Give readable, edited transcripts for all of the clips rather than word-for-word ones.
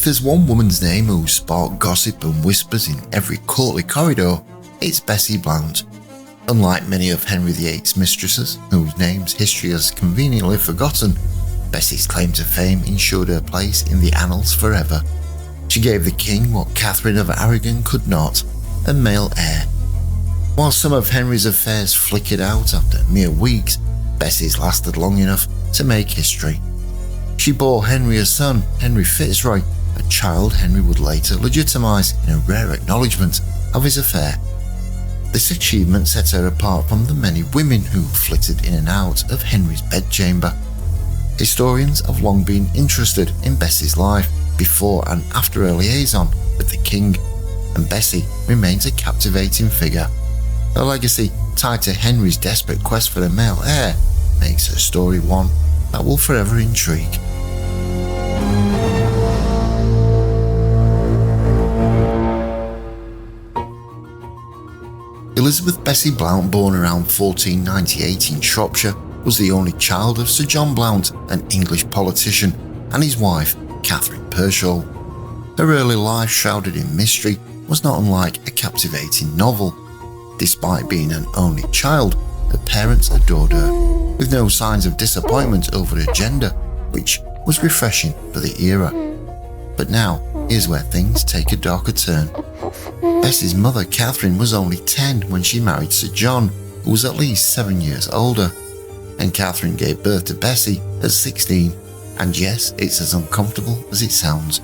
If there's one woman's name who sparked gossip and whispers in every courtly corridor, it's Bessie Blount. Unlike many of Henry VIII's mistresses, whose names history has conveniently forgotten, Bessie's claim to fame ensured her place in the annals forever. She gave the king what Catherine of Aragon could not, a male heir. While some of Henry's affairs flickered out after mere weeks, Bessie's lasted long enough to make history. She bore Henry a son, Henry FitzRoy, a child Henry would later legitimise in a rare acknowledgement of his affair. This achievement set her apart from the many women who flitted in and out of Henry's bedchamber. Historians have long been interested in Bessie's life before and after her liaison with the king, and Bessie remains a captivating figure. Her legacy, tied to Henry's desperate quest for a male heir, makes her story one that will forever intrigue. Elizabeth Bessie Blount, born around 1498 in Shropshire, was the only child of Sir John Blount, an English politician, and his wife, Catherine Pershall. Her early life, shrouded in mystery, was not unlike a captivating novel. Despite being an only child, her parents adored her, with no signs of disappointment over her gender, which was refreshing for the era. But now, here's where things take a darker turn. Bessie's mother, Catherine, was only 10 when she married Sir John, who was at least 7 years older. And Catherine gave birth to Bessie at 16, and yes, it's as uncomfortable as it sounds.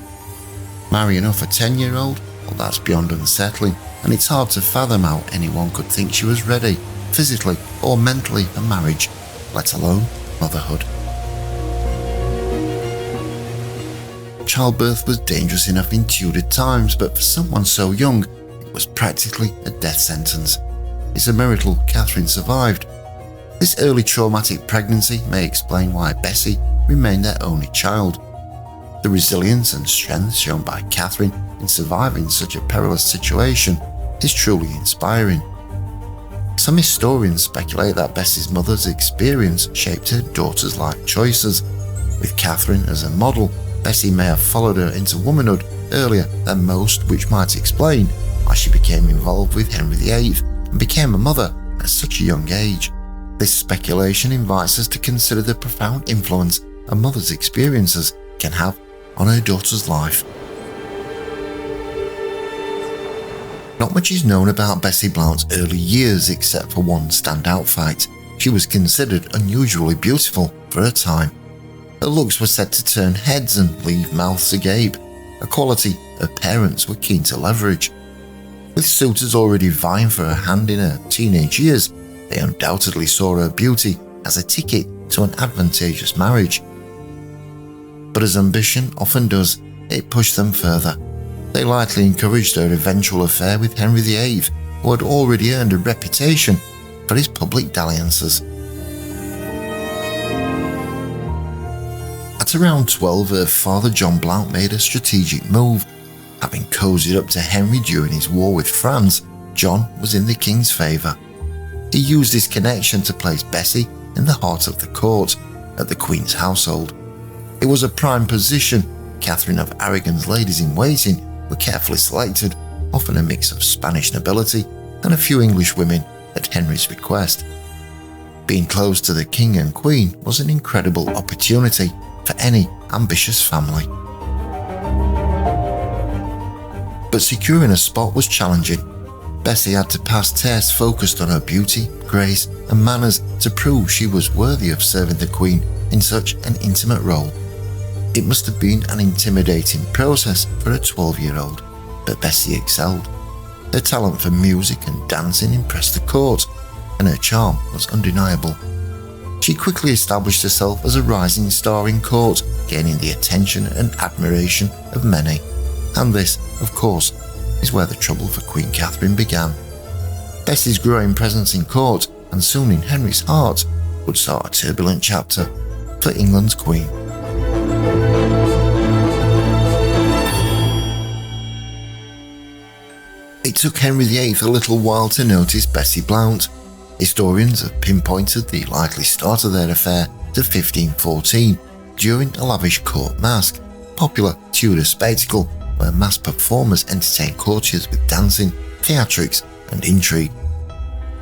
Marrying off a 10-year-old? Well, that's beyond unsettling, and it's hard to fathom how anyone could think she was ready, physically or mentally, for marriage, let alone motherhood. Childbirth was dangerous enough in Tudor times, but for someone so young, it was practically a death sentence. It's a miracle Catherine survived. This early traumatic pregnancy may explain why Bessie remained their only child. The resilience and strength shown by Catherine in surviving such a perilous situation is truly inspiring. Some historians speculate that Bessie's mother's experience shaped her daughter's life choices. With Catherine as a model, Bessie may have followed her into womanhood earlier than most, which might explain why she became involved with Henry VIII and became a mother at such a young age. This speculation invites us to consider the profound influence a mother's experiences can have on her daughter's life. Not much is known about Bessie Blount's early years except for one standout fact. She was considered unusually beautiful for her time. Her looks were said to turn heads and leave mouths agape, a quality her parents were keen to leverage. With suitors already vying for her hand in her teenage years, they undoubtedly saw her beauty as a ticket to an advantageous marriage. But as ambition often does, it pushed them further. They lightly encouraged her eventual affair with Henry VIII, who had already earned a reputation for his public dalliances. At around 12, her father John Blount made a strategic move. Having cozied up to Henry during his war with France, John was in the king's favour. He used his connection to place Bessie in the heart of the court, at the Queen's household. It was a prime position. Catherine of Aragon's ladies-in-waiting were carefully selected, often a mix of Spanish nobility and a few English women at Henry's request. Being close to the king and queen was an incredible opportunity for any ambitious family. But securing a spot was challenging. Bessie had to pass tests focused on her beauty, grace and manners to prove she was worthy of serving the Queen in such an intimate role. It must have been an intimidating process for a 12-year-old, but Bessie excelled. Her talent for music and dancing impressed the court, and her charm was undeniable. She quickly established herself as a rising star in court, gaining the attention and admiration of many. And this, of course, is where the trouble for Queen Catherine began. Bessie's growing presence in court, and soon in Henry's heart, would start a turbulent chapter for England's Queen. It took Henry VIII a little while to notice Bessie Blount. Historians have pinpointed the likely start of their affair to 1514, during a lavish court masque, popular Tudor spectacle where mass performers entertained courtiers with dancing, theatrics, and intrigue.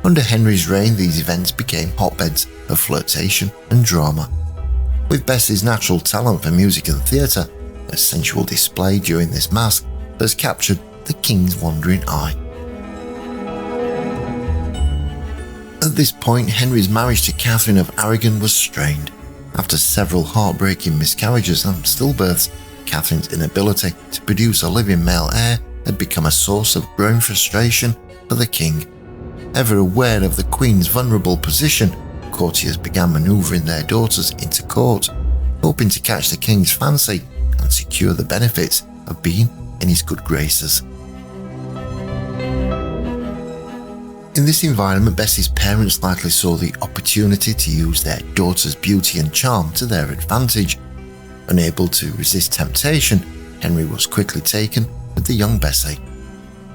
Under Henry's reign, these events became hotbeds of flirtation and drama. With Bessie's natural talent for music and theatre, a sensual display during this masque has captured the king's wandering eye. At this point, Henry's marriage to Catherine of Aragon was strained. After several heartbreaking miscarriages and stillbirths, Catherine's inability to produce a living male heir had become a source of growing frustration for the king. Ever aware of the Queen's vulnerable position, courtiers began manoeuvring their daughters into court, hoping to catch the king's fancy and secure the benefits of being in his good graces. In this environment, Bessie's parents likely saw the opportunity to use their daughter's beauty and charm to their advantage. Unable to resist temptation, Henry was quickly taken with the young Bessie.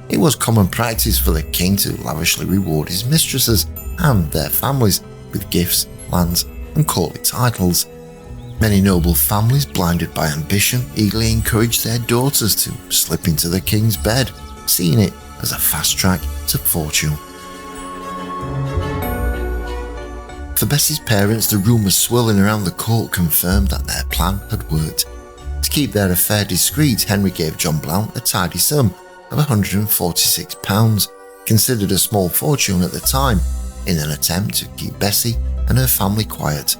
It was common practice for the king to lavishly reward his mistresses and their families with gifts, lands, and courtly titles. Many noble families, blinded by ambition, eagerly encouraged their daughters to slip into the king's bed, seeing it as a fast track to fortune. For Bessie's parents, the rumours swirling around the court confirmed that their plan had worked. To keep their affair discreet, Henry gave John Blount a tidy sum of £146, considered a small fortune at the time, in an attempt to keep Bessie and her family quiet.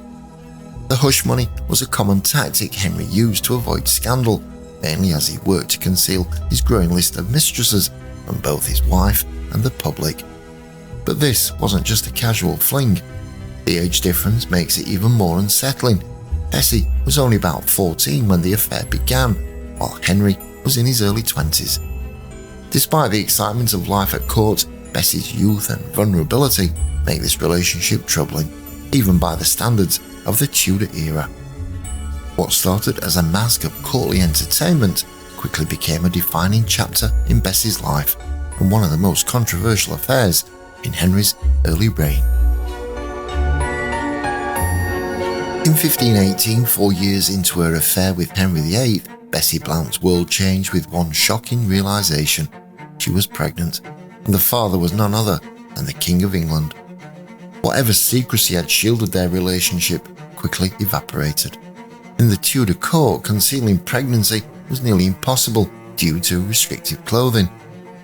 The hush money was a common tactic Henry used to avoid scandal, mainly as he worked to conceal his growing list of mistresses from both his wife and the public. But this wasn't just a casual fling. The age difference makes it even more unsettling. Bessie was only about 14 when the affair began, while Henry was in his early 20s. Despite the excitement of life at court, Bessie's youth and vulnerability make this relationship troubling, even by the standards of the Tudor era. What started as a mask of courtly entertainment quickly became a defining chapter in Bessie's life and one of the most controversial affairs in Henry's early reign. In 1518, 4 years into her affair with Henry VIII, Bessie Blount's world changed with one shocking realisation. She was pregnant, and the father was none other than the King of England. Whatever secrecy had shielded their relationship quickly evaporated. In the Tudor court, concealing pregnancy was nearly impossible due to restrictive clothing,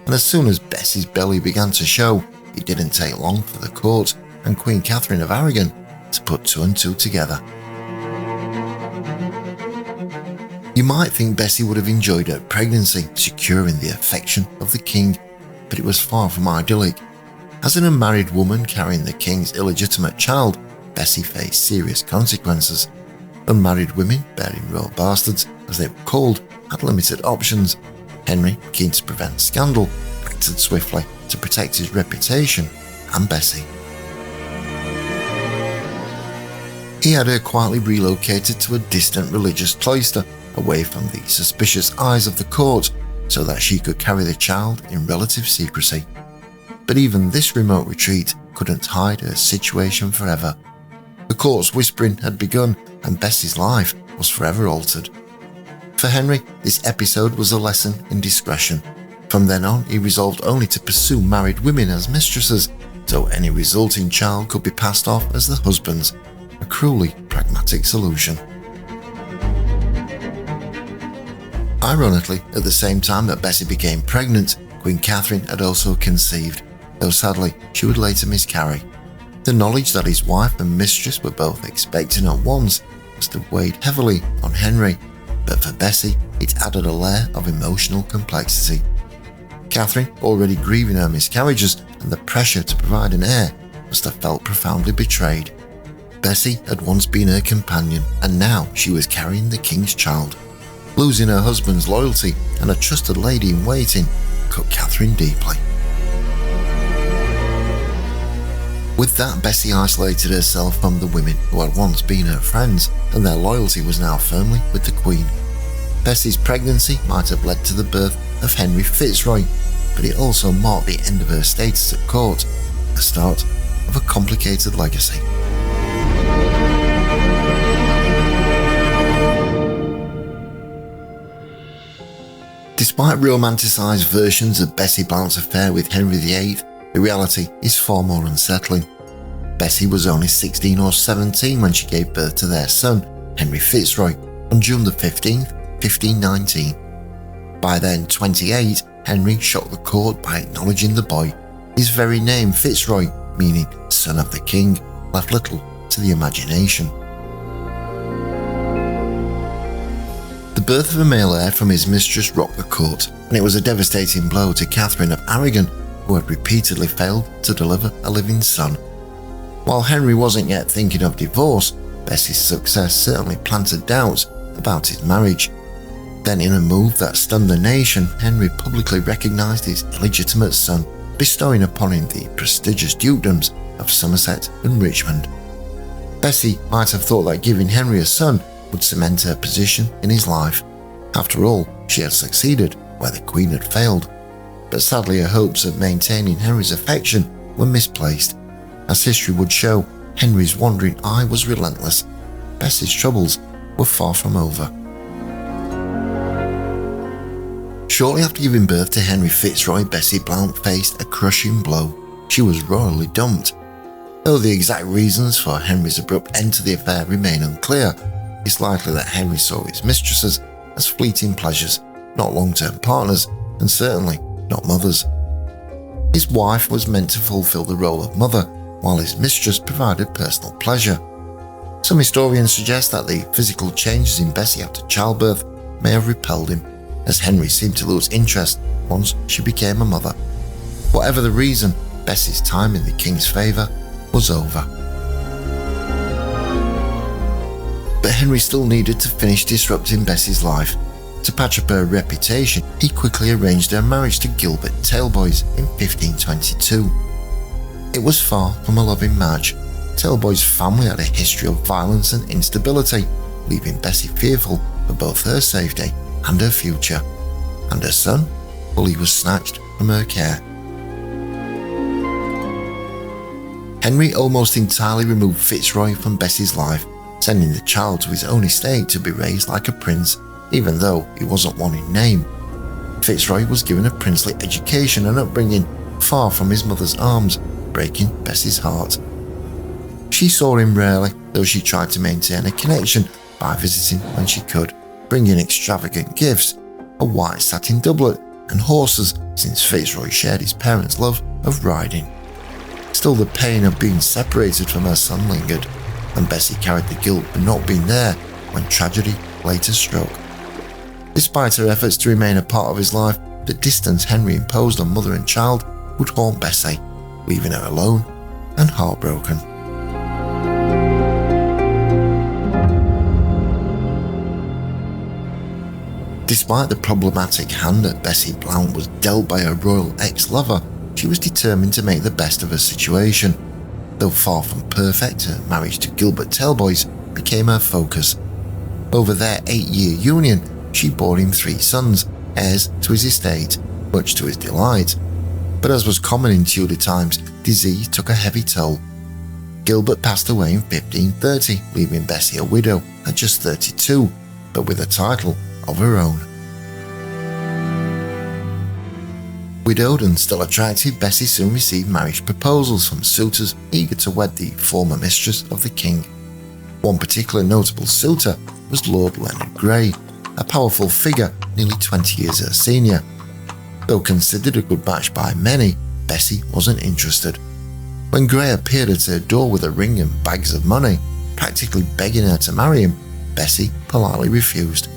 and as soon as Bessie's belly began to show, it didn't take long for the court and Queen Catherine of Aragon to put two and two together. You might think Bessie would have enjoyed her pregnancy, securing the affection of the king, but it was far from idyllic. As an unmarried woman carrying the king's illegitimate child, Bessie faced serious consequences. Unmarried women, bearing royal bastards, as they were called, had limited options. Henry, keen to prevent scandal, acted swiftly to protect his reputation and Bessie. He had her quietly relocated to a distant religious cloister, away from the suspicious eyes of the court, so that she could carry the child in relative secrecy. But even this remote retreat couldn't hide her situation forever. The court's whispering had begun, and Bessie's life was forever altered. For Henry, this episode was a lesson in discretion. From then on, he resolved only to pursue married women as mistresses, so any resulting child could be passed off as the husband's, a cruelly pragmatic solution. Ironically, at the same time that Bessie became pregnant, Queen Catherine had also conceived, though sadly she would later miscarry. The knowledge that his wife and mistress were both expecting at once must have weighed heavily on Henry, but for Bessie it added a layer of emotional complexity. Catherine, already grieving her miscarriages and the pressure to provide an heir, must have felt profoundly betrayed. Bessie had once been her companion, and now she was carrying the king's child. Losing her husband's loyalty and a trusted lady in waiting cut Catherine deeply. With that, Bessie isolated herself from the women who had once been her friends, and their loyalty was now firmly with the Queen. Bessie's pregnancy might have led to the birth of Henry FitzRoy, but it also marked the end of her status at court, the start of a complicated legacy. Despite romanticised versions of Bessie Blount's affair with Henry VIII, the reality is far more unsettling. Bessie was only 16 or 17 when she gave birth to their son, Henry FitzRoy, on June the 15th, 1519. By then 28, Henry shocked the court by acknowledging the boy. His very name, FitzRoy, meaning son of the king, left little to the imagination. The birth of a male heir from his mistress rocked the court, and it was a devastating blow to Catherine of Aragon, who had repeatedly failed to deliver a living son. While Henry wasn't yet thinking of divorce, Bessie's success certainly planted doubts about his marriage. Then, in a move that stunned the nation, Henry publicly recognised his illegitimate son, bestowing upon him the prestigious dukedoms of Somerset and Richmond. Bessie might have thought that giving Henry a son would cement her position in his life. After all, she had succeeded where the Queen had failed. But sadly, her hopes of maintaining Henry's affection were misplaced. As history would show, Henry's wandering eye was relentless. Bessie's troubles were far from over. Shortly after giving birth to Henry FitzRoy, Bessie Blount faced a crushing blow. She was royally dumped. Though the exact reasons for Henry's abrupt end to the affair remain unclear, it's likely that Henry saw his mistresses as fleeting pleasures, not long-term partners, and certainly not mothers. His wife was meant to fulfill the role of mother, while his mistress provided personal pleasure. Some historians suggest that the physical changes in Bessie after childbirth may have repelled him, as Henry seemed to lose interest once she became a mother. Whatever the reason, Bessie's time in the king's favour was over. But Henry still needed to finish disrupting Bessie's life. To patch up her reputation, he quickly arranged her marriage to Gilbert Talboys in 1522. It was far from a loving match. Talboys' family had a history of violence and instability, leaving Bessie fearful for both her safety and her future. And her son? Well, he was snatched from her care. Henry almost entirely removed FitzRoy from Bessie's life, sending the child to his own estate to be raised like a prince, even though he wasn't one in name. FitzRoy was given a princely education and upbringing far from his mother's arms, breaking Bessie's heart. She saw him rarely, though she tried to maintain a connection by visiting when she could, bringing extravagant gifts, a white satin doublet, and horses, since FitzRoy shared his parents' love of riding. Still, the pain of being separated from her son lingered, and Bessie carried the guilt of not being there when tragedy later struck. Despite her efforts to remain a part of his life, the distance Henry imposed on mother and child would haunt Bessie, leaving her alone and heartbroken. Despite the problematic hand that Bessie Blount was dealt by her royal ex-lover, she was determined to make the best of her situation. Though far from perfect, her marriage to Gilbert Talboys became her focus. Over their 8-year union, she bore him 3 sons, heirs to his estate, much to his delight. But as was common in Tudor times, disease took a heavy toll. Gilbert passed away in 1530, leaving Bessie a widow at just 32, but with a title of her own. Widowed and still attractive, Bessie soon received marriage proposals from suitors eager to wed the former mistress of the king. One particular notable suitor was Lord Leonard Grey, a powerful figure nearly 20 years her senior. Though considered a good match by many, Bessie wasn't interested. When Grey appeared at her door with a ring and bags of money, practically begging her to marry him, Bessie politely refused.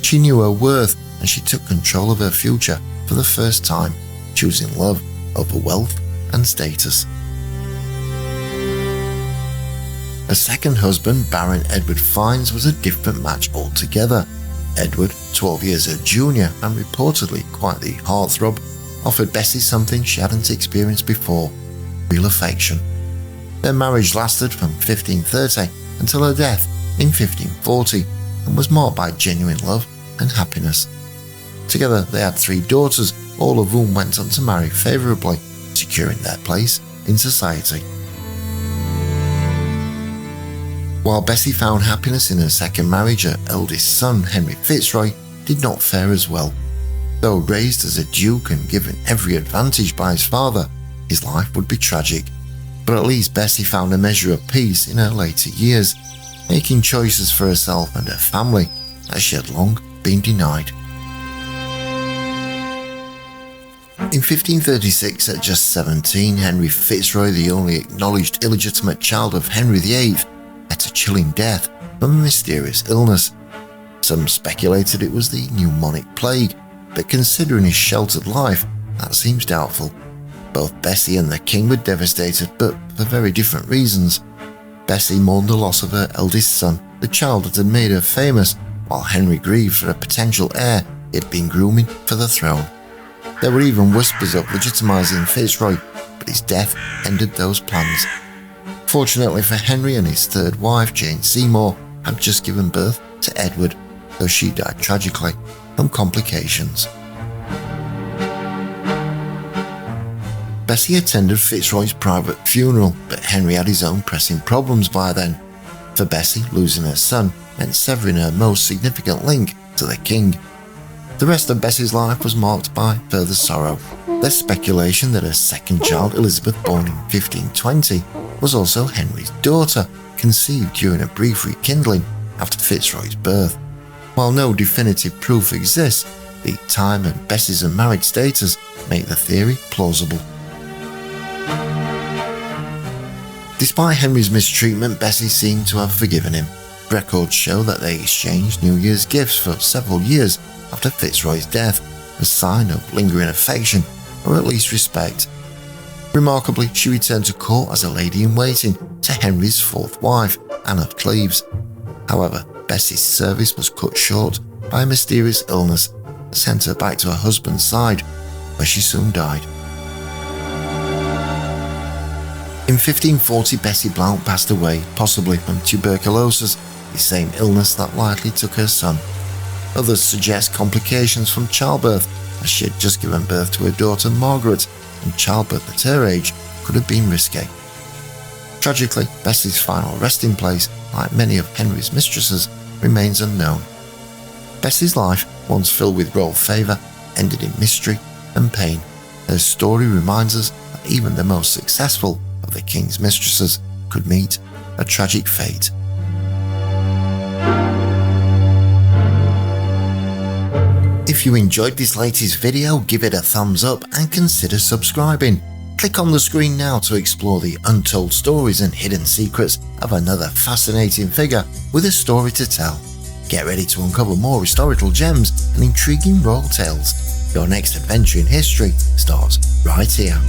She knew her worth, and she took control of her future for the first time, choosing love over wealth and status. Her second husband, Baron Edward Fiennes, was a different match altogether. Edward, 12 years her junior and reportedly quite the heartthrob, offered Bessie something she hadn't experienced before: real affection. Their marriage lasted from 1530 until her death in 1540 and was marked by genuine love and happiness. Together they had 3 daughters, all of whom went on to marry favourably, securing their place in society. While Bessie found happiness in her second marriage, her eldest son, Henry FitzRoy, did not fare as well. Though raised as a duke and given every advantage by his father, his life would be tragic. But at least Bessie found a measure of peace in her later years, making choices for herself and her family that she had long been denied. In 1536, at just 17, Henry FitzRoy, the only acknowledged illegitimate child of Henry VIII, met a chilling death from a mysterious illness. Some speculated it was the pneumonic plague, but considering his sheltered life, that seems doubtful. Both Bessie and the king were devastated, but for very different reasons. Bessie mourned the loss of her eldest son, the child that had made her famous, while Henry grieved for a potential heir he had been grooming for the throne. There were even whispers of legitimising FitzRoy, but his death ended those plans. Fortunately for Henry and his third wife, Jane Seymour, had just given birth to Edward, though she died tragically from complications. Bessie attended FitzRoy's private funeral, but Henry had his own pressing problems by then. For Bessie, losing her son meant severing her most significant link to the king. The rest of Bessie's life was marked by further sorrow. There's speculation that her second child, Elizabeth, born in 1520, was also Henry's daughter, conceived during a brief rekindling after FitzRoy's birth. While no definitive proof exists, the time and Bessie's unmarried status make the theory plausible. Despite Henry's mistreatment, Bessie seemed to have forgiven him. Records show that they exchanged New Year's gifts for several years after FitzRoy's death, a sign of lingering affection, or at least respect. Remarkably, she returned to court as a lady-in-waiting to Henry's fourth wife, Anne of Cleves. However, Bessie's service was cut short by a mysterious illness that sent her back to her husband's side, where she soon died. In 1540, Bessie Blount passed away, possibly from tuberculosis, the same illness that likely took her son. Others suggest complications from childbirth, as she had just given birth to her daughter Margaret, and childbirth at her age could have been risky. Tragically, Bessie's final resting place, like many of Henry's mistresses, remains unknown. Bessie's life, once filled with royal favour, ended in mystery and pain. Her story reminds us that even the most successful of the king's mistresses could meet a tragic fate. If you enjoyed this latest video, give it a thumbs up and consider subscribing. Click on the screen now to explore the untold stories and hidden secrets of another fascinating figure with a story to tell. Get ready to uncover more historical gems and intriguing royal tales. Your next adventure in history starts right here.